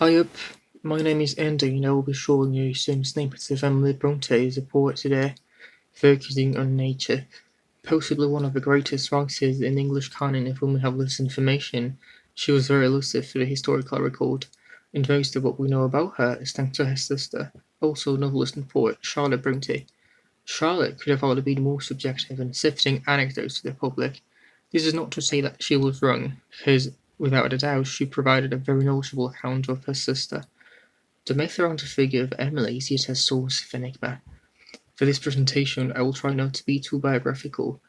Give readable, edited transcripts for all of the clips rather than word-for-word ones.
Hi up, my name is Andy and I will be showing you some snippets of Emily Brontë as a poet today, focusing on nature. Possibly one of the greatest writers in the English canon of whom we have less information, she was very elusive for the historical record, and most of what we know about her is thanks to her sister, also novelist and poet Charlotte Brontë. Charlotte could have hardly been more subjective in sifting anecdotes to the public. This is not to say that she was wrong, because without a doubt she provided a very knowledgeable account of her sister. The myth around the figure of Emily is yet a source of enigma. For this presentation, I will try not to be too biographical.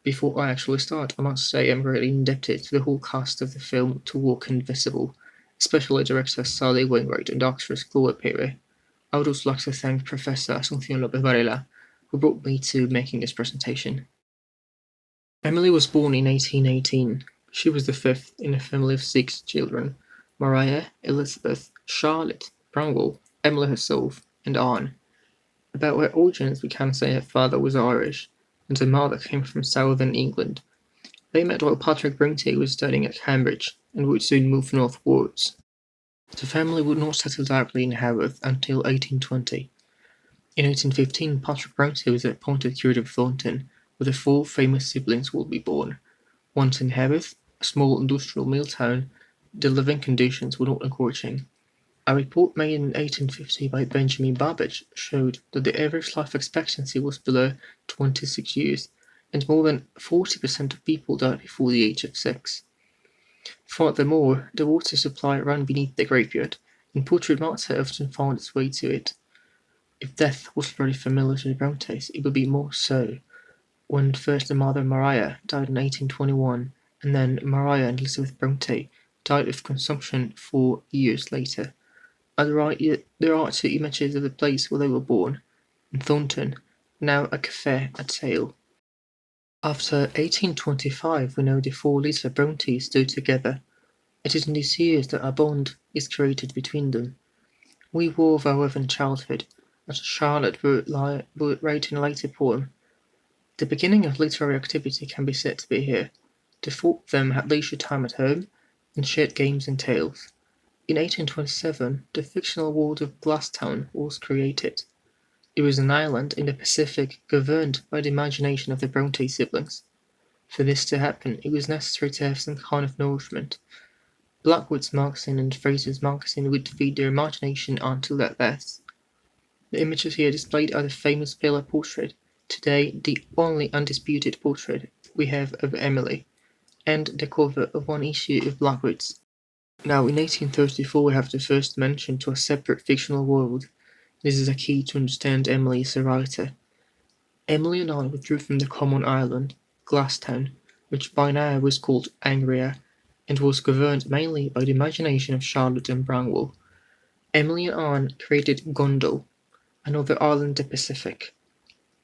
Before I actually start, I must say I'm greatly indebted to the whole cast of the film To Walk Invisible, especially director Sally Wainwright and actress Chloe Perry. I would also like to thank Professor Asunción López Varela, who brought me to making this presentation. Emily was born in 1818. She was the fifth in a family of 6 children: Maria, Elizabeth, Charlotte, Branwell, Emily herself, and Anne. About her origins we can say her father was Irish, and her mother came from southern England. They met while Patrick Brontë was studying at Cambridge, and would soon move northwards. The family would not settle directly in Haworth until 1820. In 1815 Patrick Brontë was appointed curate of Thornton, where the 4 famous siblings would be born. Once in Haworth, a small industrial mill town, the living conditions were not encouraging. A report made in 1850 by Benjamin Babbage showed that the average life expectancy was below 26 years, and more than 40% of people died before the age of 6. Furthermore, the water supply ran beneath the graveyard, and putrid matter often found its way to it. If death was very familiar to the Brontës, it would be more so when first the mother Maria died in 1821, and then Maria and Elizabeth Brontë died of consumption 4 years later. At the right, there are 2 images of the place where they were born, in Thornton, now a cafe at Sale. After 1825 we know the 4 little Brontës stood together. It is in these years that a bond is created between them. We wove our love in childhood, as Charlotte would write in a later poem. The beginning of literary activity can be said to be here. The 4 of them had leisure time at home, and shared games and tales. In 1827 the fictional world of Glasstown was created. It was an island in the Pacific governed by the imagination of the Brontë siblings. For this to happen, it was necessary to have some kind of nourishment. Blackwood's magazine and Fraser's magazine would feed their imagination until that lasts. The images here displayed are the famous Pillar portrait, today the only undisputed portrait we have of Emily, and the cover of one issue of Blackwood's. Now, in 1834 we have the first mention to a separate fictional world. This is a key to understand Emily as a writer. Emily and Anne withdrew from the common island, Glasstown, which by now was called Angria, and was governed mainly by the imagination of Charlotte and Branwell. Emily and Anne created Gondal, another island in the Pacific.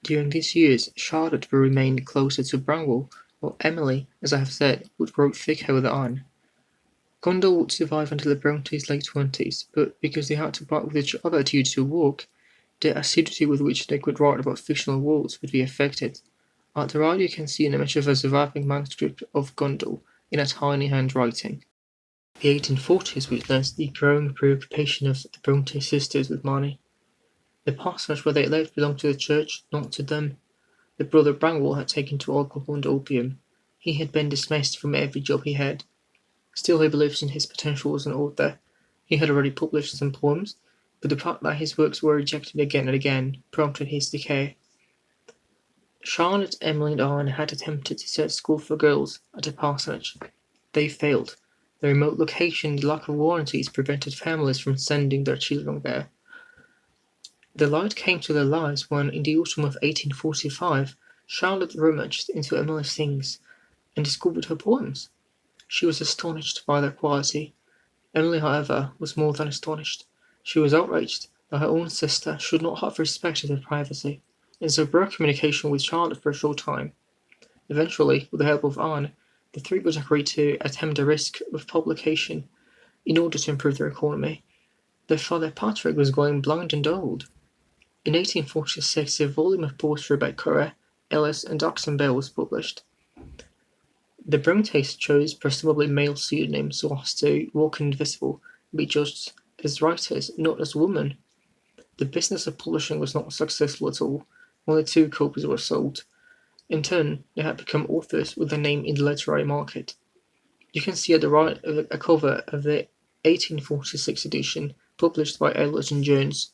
During these years, Charlotte would remain closer to Branwell, while Emily, as I have said, would grow thicker with Anne. Gondal would survive until the Brontës' late 20s, but because they had to part with each other due to work, the acidity with which they could write about fictional worlds would be affected. At the right you can see an image of a surviving manuscript of Gondal in a tiny handwriting. The 1840s witnessed the growing preoccupation of the Brontë sisters with money. The parsonage where they lived belonged to the church, not to them. The brother Branwell had taken to alcohol and opium. He had been dismissed from every job he had. Still he believes in his potential as an author. He had already published some poems, but the fact that his works were rejected again and again prompted his decay. Charlotte, Emily, and Anne had attempted to set school for girls at the parsonage. They failed. The remote location and the lack of warranties prevented families from sending their children there. The light came to their lives when, in the autumn of 1845, Charlotte rummaged into Emily's things and discovered her poems. She was astonished by their quality. Emily, however, was more than astonished. She was outraged that her own sister should not have respected her privacy, and so broke communication with Charlotte for a short time. Eventually, with the help of Anne, the 3 would agree to attempt the risk of publication in order to improve their economy. Their father Patrick was going blind and old. In 1846 a volume of poetry by Currer, Ellis, and Oxon Bell was published. The Brontës chose presumably male pseudonyms so as to walk invisible, be judged as writers, not as women. The business of publishing was not successful at all. Only 2 copies were sold. In turn, they had become authors with a name in the literary market. You can see at the right a cover of the 1846 edition, published by Elliot and Jones.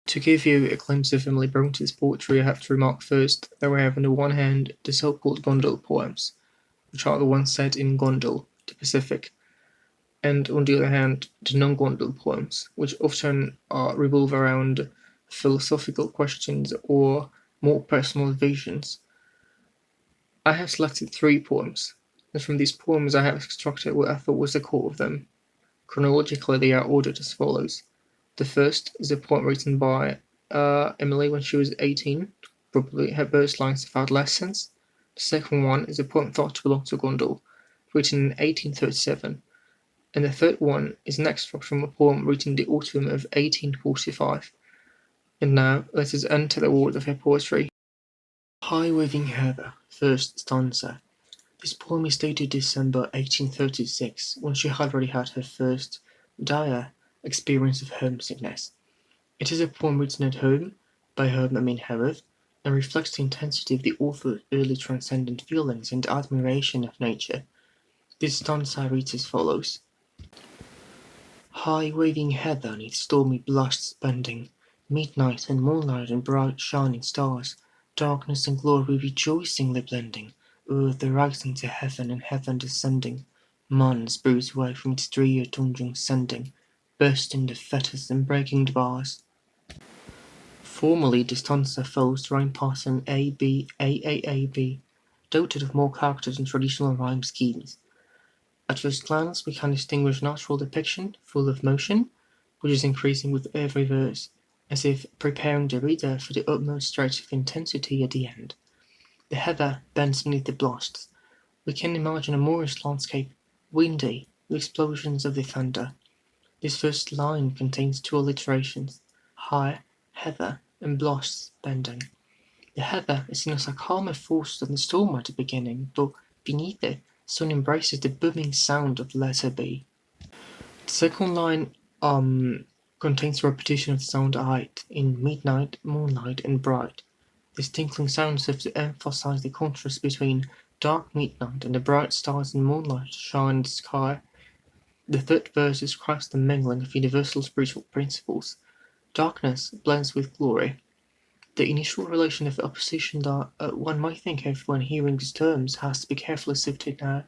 To give you a glimpse of Emily Bronte's poetry, I have to remark first that we have on the one hand the so-called Gondal poems, which are the ones set in Gondal, the Pacific, and on the other hand the non-Gondal poems, which often revolve around philosophical questions or more personal visions. I have selected 3 poems, and from these poems I have extracted what I thought was the core of them. Chronologically, they are ordered as follows. The first is a poem written by Emily when she was 18, probably her first lines of adolescence. The second one is a poem thought to belong to Gondal, written in 1837. And the third one is an extract from a poem written in the autumn of 1845. And now let us enter the world of her poetry. High Waving Heather, first stanza. This poem is dated December 1836, when she had already had her first dire experience of homesickness. It is a poem written at home, by home I mean Herod, and reflects the intensity of the author's early transcendent feelings and admiration of nature. This stanza reads as follows. High waving heather 'neath stormy blushs spending, midnight and moonlight and bright shining stars, darkness and glory rejoicingly blending, earth arising to heaven and heaven descending, man's bruised way from its drear dungeon sending, bursting the fetters and breaking the bars. Formally, the stanza follows rhyme pattern A B A A A B, doted of more character than traditional rhyme schemes. At first glance, we can distinguish natural depiction, full of motion, which is increasing with every verse, as if preparing the reader for the utmost stretch of intensity at the end. The heather bends beneath the blasts. We can imagine a moorish landscape, windy, with explosions of the thunder. This first line contains 2 alliterations, high, heather, and blasts bending. The heather is seen as a calmer force than the storm at the beginning, but beneath it soon embraces the booming sound of the letter B. The second line contains a repetition of the sound height in midnight, moonlight, and bright. This tinkling sound serves to emphasize the contrast between dark midnight and the bright stars and moonlight shine in the sky. The third verse describes the mingling of universal spiritual principles. Darkness blends with glory. The initial relation of opposition that one might think of when hearing these terms has to be carefully sifted now.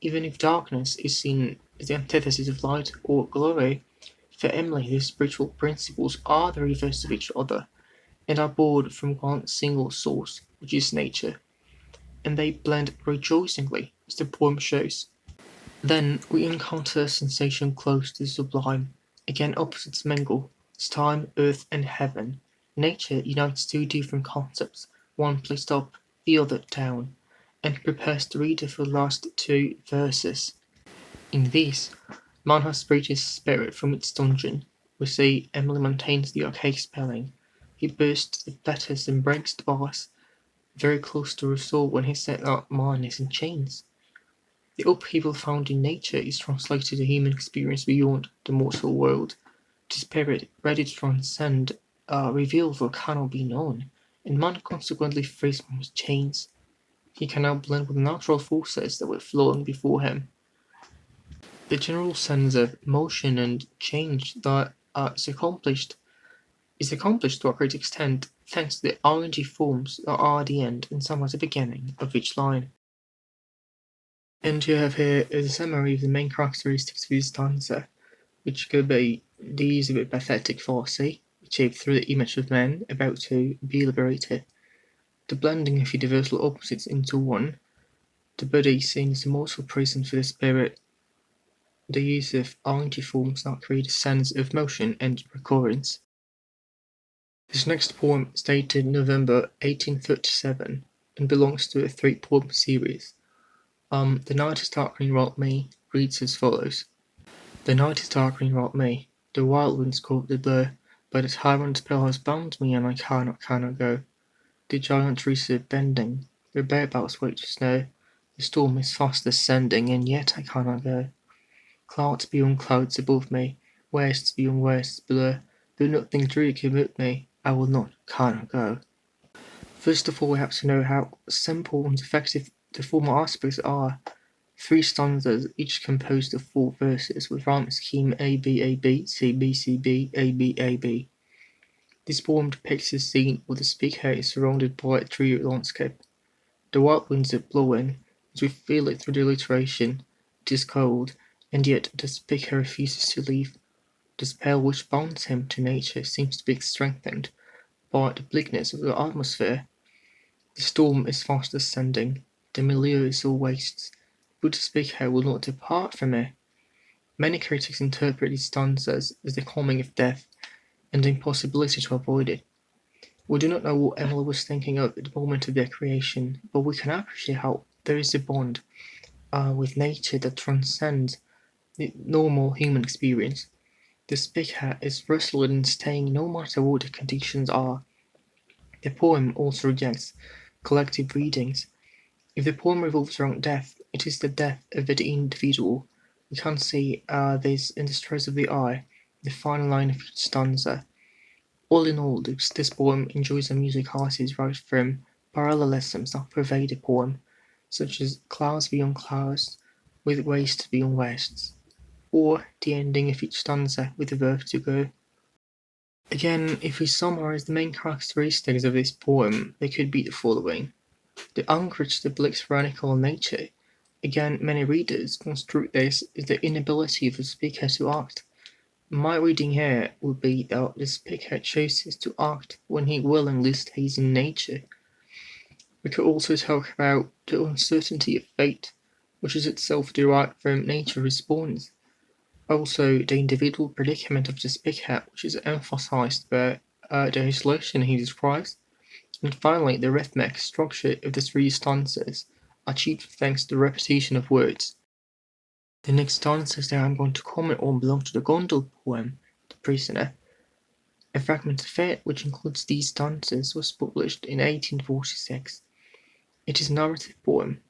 Even if darkness is seen as the antithesis of light or glory, for Emily these spiritual principles are the reverse of each other, and are borrowed from one single source, which is nature, and they blend rejoicingly, as the poem shows. Then we encounter a sensation close to the sublime. Again opposites mingle, it's time, earth, and heaven. Nature unites 2 different concepts, one placed up, the other down, and prepares the reader for the last 2 verses. In these, man has freed his spirit from its dungeon. We see Emily maintains the archaic spelling. He bursts the fetters and breaks the bars, very close to Rousseau when he said that man is in chains. The upheaval found in nature is translated to human experience beyond the mortal world. The spirit, ready to transcend, reveals what cannot be known, and man consequently frees from his chains. He can now blend with natural forces that were flowing before him. The general sense of motion and change that is accomplished to a great extent thanks to the ing forms that are at the end and some at the beginning of each line. And you have here a summary of the main characteristics of this stanza, which could be the use of a pathetic farcy, achieved through the image of men about to be liberated, the blending of universal opposites into one, the body seen as a mortal prison for the spirit, the use of ing forms that create a sense of motion and recurrence. This next poem is dated November 1837 and belongs to a 3-poem series. The night is darkening around me reads as follows. The night is darkening around me, the wild winds coldly blow, but the tyrant spell has bound me and I cannot go. The giant trees are bending, their bare boughs wait to snow, the storm is fast ascending and yet I cannot go. Clouds beyond clouds above me, wastes beyond wastes below, though nothing dreary can move me, I will not, cannot go. First of all, we have to know how simple and effective the formal aspects are. 3 stanzas, each composed of 4 verses, with rhyme scheme A B A B, C B C B, A B A B. This poem depicts a scene where the speaker is surrounded by a tree landscape. The wild winds are blowing, as we feel it through the alliteration. It is cold, and yet the speaker refuses to leave. The spell which binds him to nature seems to be strengthened by the bleakness of the atmosphere. The storm is fast ascending, the milieu is all wastes, but the speaker will not depart from it. Many critics interpret these stanzas as the coming of death and the impossibility to avoid it. We do not know what Emily was thinking of at the moment of their creation, but we can appreciate how there is a bond with nature that transcends the normal human experience. The speaker is resolute in staying no matter what the conditions are. The poem also rejects collective readings. If the poem revolves around death, it is the death of the individual. We can see this in the stress of the eye, the final line of each stanza. All in all, this poem enjoys a music artist right from parallelisms that pervade the poem, such as clouds beyond clouds, with wastes beyond wastes, or the ending of each stanza with the verb to go. Again, if we summarize the main characteristics of this poem, they could be the following. The anchorage to the Blick's tyrannical nature. Again, many readers construe this as the inability of the speaker to act. My reading here would be that the speaker chooses to act when he willingly stays in nature. We could also talk about the uncertainty of fate, which is itself derived from nature's response. Also, the individual predicament of the speaker, which is emphasized by the isolation he describes. And finally, the rhythmic structure of the 3 stanzas, achieved thanks to the repetition of words. The next stanzas that I'm going to comment on belong to the Gondel poem, The Prisoner. A fragment of it, which includes these stanzas, was published in 1846. It is a narrative poem.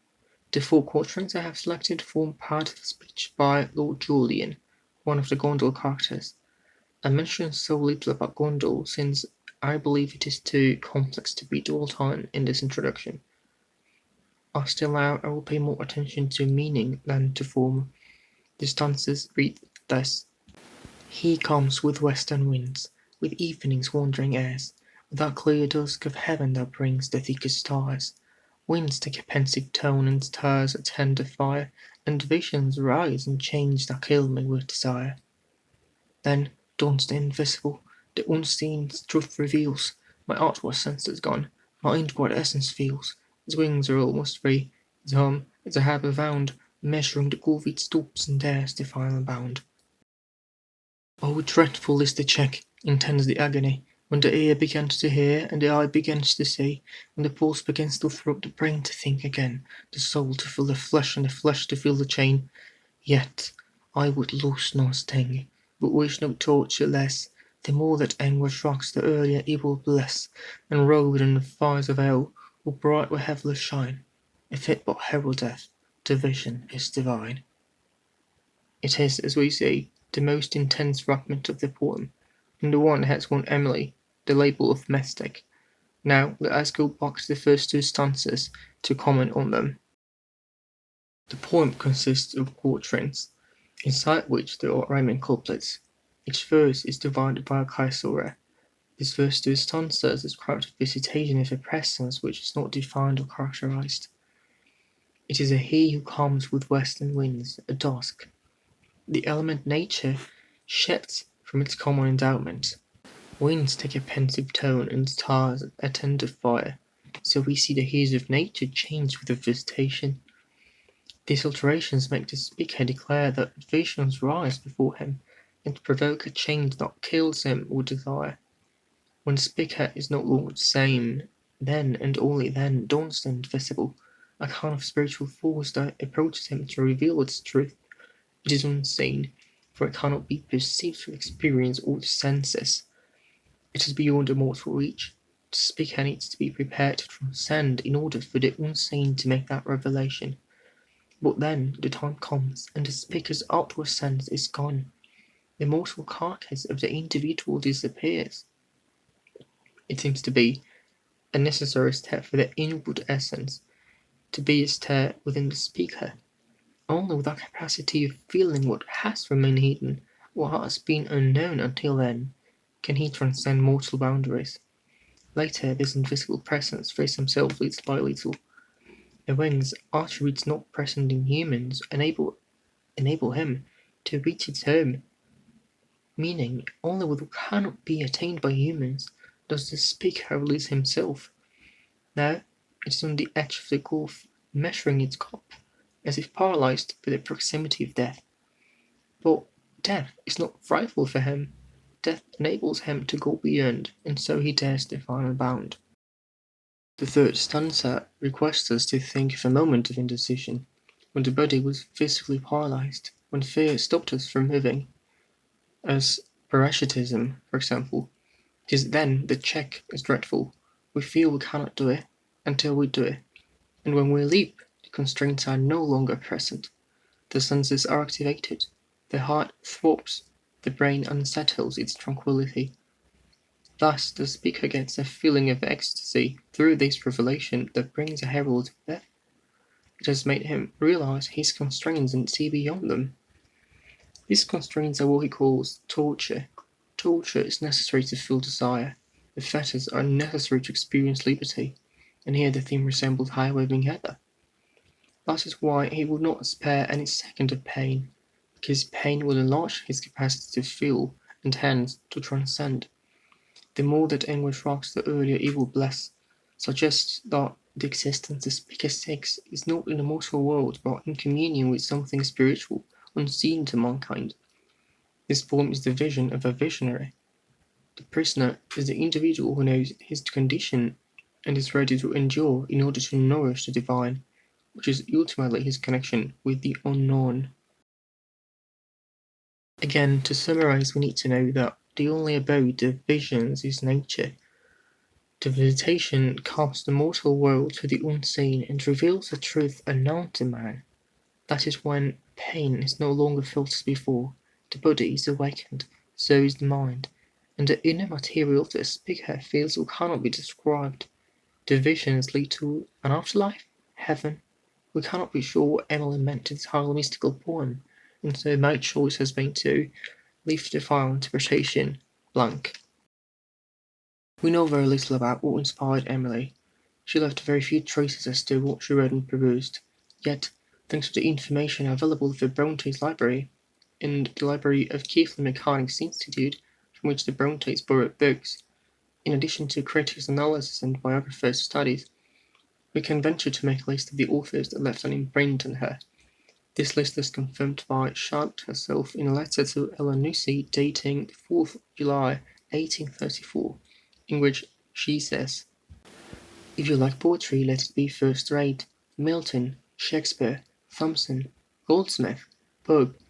The 4 quatrains I have selected form part of a speech by Lord Julian, one of the Gondel characters. I mention so little about Gondel since I believe it is too complex to read all time in this introduction. Still now, I will pay more attention to meaning than to form. The stanzas read thus. He comes with western winds, with evening's wandering airs, with that clear dusk of heaven that brings the thickest stars. Winds take a pensive tone, and stars a tender fire, and visions rise and change that kill me with desire. Then dawns the invisible, the unseen truth reveals. My outward sense is gone, my inward essence feels. His wings are almost free, his arm is a happy bound, measuring the gulf it stoops and dares the final bound. Oh, dreadful is the check, intense the agony, when the ear begins to hear, and the eye begins to see, when the pulse begins to throb, the brain to think again, the soul to feel the flesh, and the flesh to feel the chain. Yet I would loose no sting, but wish no torture less, the more that anguish rocks the earlier evil bless, and robed in the fires of hell, will bright with heavenless shine. If it but herald death, the vision is divine. It is, as we see, the most intense fragment of the poem, and the one that has won Emily the label of mystic. Now let us go back to the first 2 stanzas to comment on them. The poem consists of quatrains, inside which there are rhyming couplets. Each verse is divided by a caesura. This first 2 stanzas describe the visitation of a presence which is not defined or characterized. It is a he who comes with western winds, a dusk. The element nature shifts from its common endowment. Winds take a pensive tone, and stars a tender fire. So we see the hues of nature change with the visitation. These alterations make the speaker declare that visions rise before him, and provoke a change that kills him with desire. When the speaker is no longer the same, then and only then dawns the invisible, a kind of spiritual force that approaches him to reveal its truth. It is unseen, for it cannot be perceived through experience or the senses. It is beyond the mortal reach. The speaker needs to be prepared to transcend in order for the unseen to make that revelation. But then the time comes, and the speaker's outward sense is gone. The mortal carcass of the individual disappears. It seems to be a necessary step for the inward essence to be stirred within the speaker. Only with that capacity of feeling what has remained hidden, what has been unknown until then, can he transcend mortal boundaries. Later, this invisible presence frees himself little by little. The wings, attributes not present in humans, enable him to reach its home, meaning only what cannot be attained by humans does the speaker release himself. Now it is on the edge of the gulf, measuring its cup, as if paralyzed by the proximity of death. But death is not frightful for him. Death enables him to go beyond, and so he dares the final bound. The third stanza requests us to think of a moment of indecision, when the body was physically paralyzed, when fear stopped us from moving, as parasitism, for example. It is then the check is dreadful. We feel we cannot do it until we do it, and when we leap, the constraints are no longer present. The senses are activated, the heart throbs, the brain unsettles its tranquillity. Thus the speaker gets a feeling of ecstasy through this revelation that brings a herald of death. It has made him realize his constraints and see beyond them. These constraints are what he calls torture. Torture is necessary to feel desire. The fetters are necessary to experience liberty. And here the theme resembles high waving heather. That is why he would not spare any second of pain, because pain will enlarge his capacity to feel, and hence to transcend. The more that anguish rocks the earlier evil bliss, suggests that the existence the speaker seeks is not in the mortal world, but in communion with something spiritual, unseen to mankind. This form is the vision of a visionary. The prisoner is the individual who knows his condition and is ready to endure in order to nourish the divine, which is ultimately his connection with the unknown. Again, to summarize, we need to know that the only abode of visions is nature. The visitation casts the mortal world to the unseen and reveals a truth unknown to man. That is when pain is no longer felt as before, the body is awakened, so is the mind, and the inner material of the speaker feels what cannot be described. The visions lead to an afterlife, heaven. We cannot be sure what Emily meant in this highly mystical poem, and so my choice has been to leave the final interpretation blank. We know very little about what inspired Emily. She left very few traces as to what she read and perused, yet, thanks to the information available for Bronte's library, and the library of Keighley Mechanics' Institute, from which the Brontes borrowed books, in addition to critics' analysis and biographers' studies, we can venture to make a list of the authors that left an imprint on her. This list is confirmed by Charlotte herself in a letter to Ellen Nussey dating 4th July 1834, in which she says, "If you like poetry, let it be first rate. Milton, Shakespeare, Thomson, Goldsmith, Pope,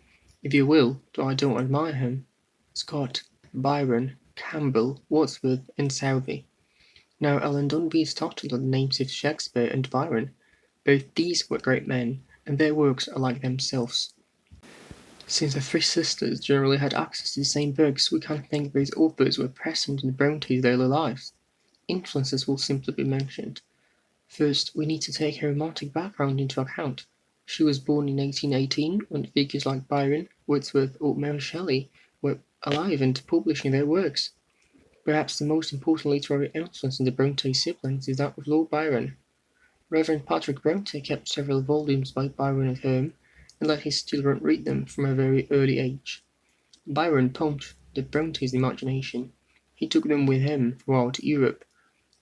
if you will, though I don't admire him, Scott, Byron, Campbell, Wordsworth, and Southey." Now, Ellen, don't be startled at the names of Shakespeare and Byron. Both these were great men, and their works are like themselves. Since the three sisters generally had access to the same books, we can't think these authors were present in the Brontes' daily lives. Influences will simply be mentioned. First, we need to take her romantic background into account. She was born in 1818, when figures like Byron, Wordsworth, or Mary Shelley were alive and publishing their works. Perhaps the most important literary influence in the Bronte siblings is that of Lord Byron. Reverend Patrick Brontë kept several volumes by Byron at home, and let his children read them from a very early age. Byron pumped the Brontes' imagination. He took them with him throughout Europe.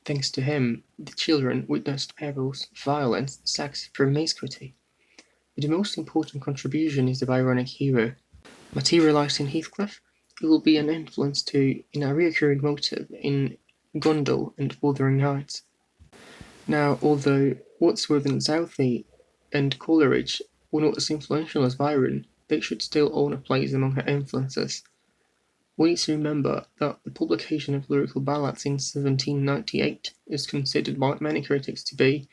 Thanks to him, the children witnessed perils, violence, sex, promiscuity. But the most important contribution is the Byronic hero. Materialized in Heathcliff, it will be an influence too in a recurring motive in Gondel and Wuthering Heights. Now, although Wordsworth and Southey and Coleridge were not as influential as Byron, they should still own a place among her influences. We need to remember that the publication of lyrical ballads in 1798 is considered by many critics to be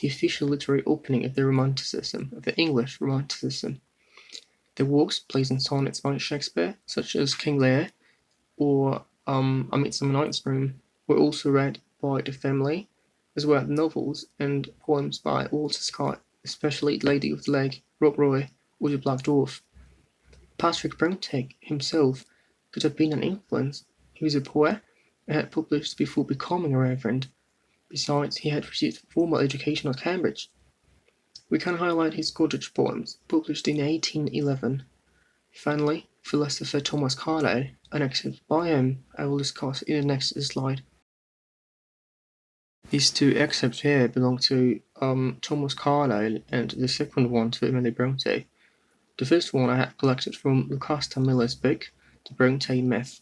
the official literary opening of the English Romanticism. The works placed in sonnets by Shakespeare, such as King Lear or A Midsummer Night's Dream, were also read by the family, as well as novels and poems by Walter Scott, especially Lady of the Lake, Rob Roy, or The Black Dwarf. Patrick Brontë himself could have been an influence. He was a poet and had published before becoming a reverend. Besides, he had received formal education at Cambridge. We can highlight his cottage poems, published in 1811. Finally, philosopher Thomas Carlyle, an excerpt by him I will discuss in the next slide. These two excerpts here belong to Thomas Carlyle, and the second one to Emily Brontë. The first one I had collected from Lucasta Miller's book, The Brontë Myth.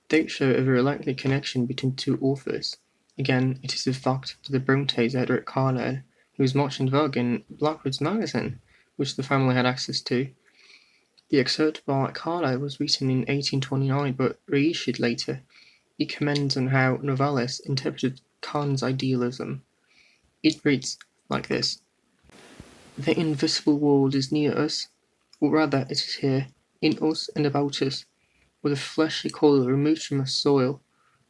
They show a very likely connection between two authors. Again, it is a fact that the Brontes had read Carlyle, who was much in vogue in Blackwood's magazine, which the family had access to. The excerpt by Carlyle was written in 1829 but reissued later. It comments on how novellists interpreted Kant's idealism. It reads like this: "The invisible world is near us, or rather it is here, in us and about us, with a fleshy colour removed from our soil.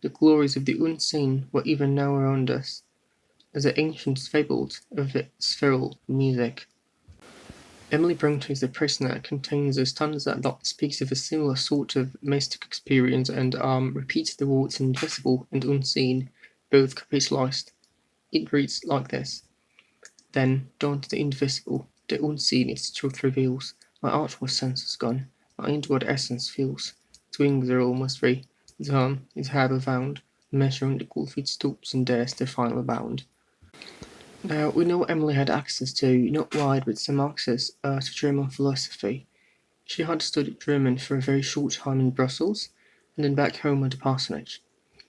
The glories of the unseen were even now around us, as the ancients fabled of its feral music." Emily Bronte's The Prisoner contains a stanza that speaks of a similar sort of mystic experience and repeats the words invisible and unseen, both capitalized. It reads like this: "Then dawned the invisible, the unseen its truth reveals. My outward sense is gone, my inward essence feels. Its wings are almost free, its arm, its harbour found, measuring the gulf it stoops and dares the final bound." Now, we know Emily had access to, not wide, but some access to German philosophy. She had studied German for a very short time in Brussels, and then back home at the parsonage.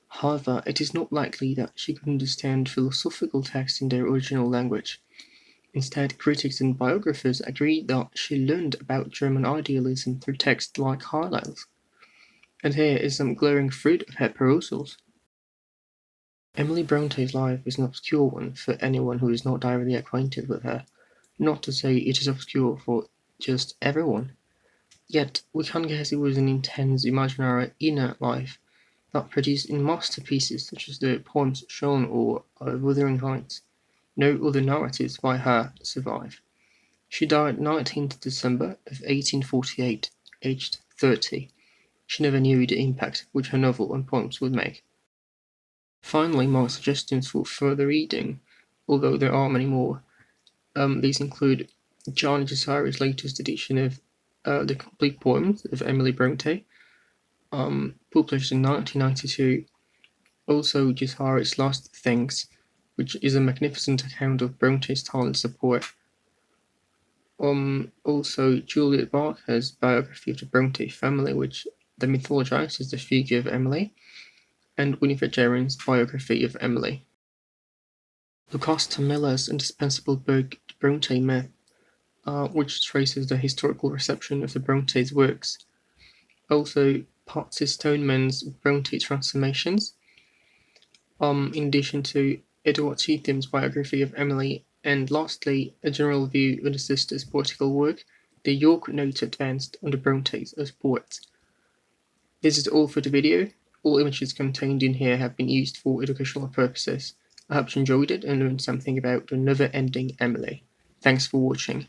However, it is not likely that she could understand philosophical texts in their original language. Instead, critics and biographers agree that she learned about German idealism through texts like Carlyle's. And here is some glaring fruit of her perusals. Emily Bronte's life is an obscure one for anyone who is not directly acquainted with her, not to say it is obscure for just everyone. Yet, we can guess it was an intense imaginary inner life that produced in masterpieces such as the poems shown or Wuthering Heights. No other narratives by her survive. She died 19th December of 1848, aged 30. She never knew the impact which her novel and poems would make. Finally, my suggestions for further reading, although there are many more. These include John Jasari's latest edition of The Complete Poems of Emily Brontë, published in 1992. Also, Jasari's Last Things, which is a magnificent account of Bronte's talent as a poet. Also, Juliet Barker's biography of the Brontë family, which mythologizes the figure of Emily, and Winifred Jerram's biography of Emily. Lucasta Miller's indispensable book, The Brontë Myth, which traces the historical reception of the Bronte's works. Also, Patsy Stoneman's Brontë Transformations, in addition to Edward Chetham's biography of Emily, and lastly, a general view of the sisters' poetical work, the York Notes advanced on the Brontes as poets. This is all for the video. All images contained in here have been used for educational purposes. I hope you enjoyed it and learned something about the never-ending Emily. Thanks for watching.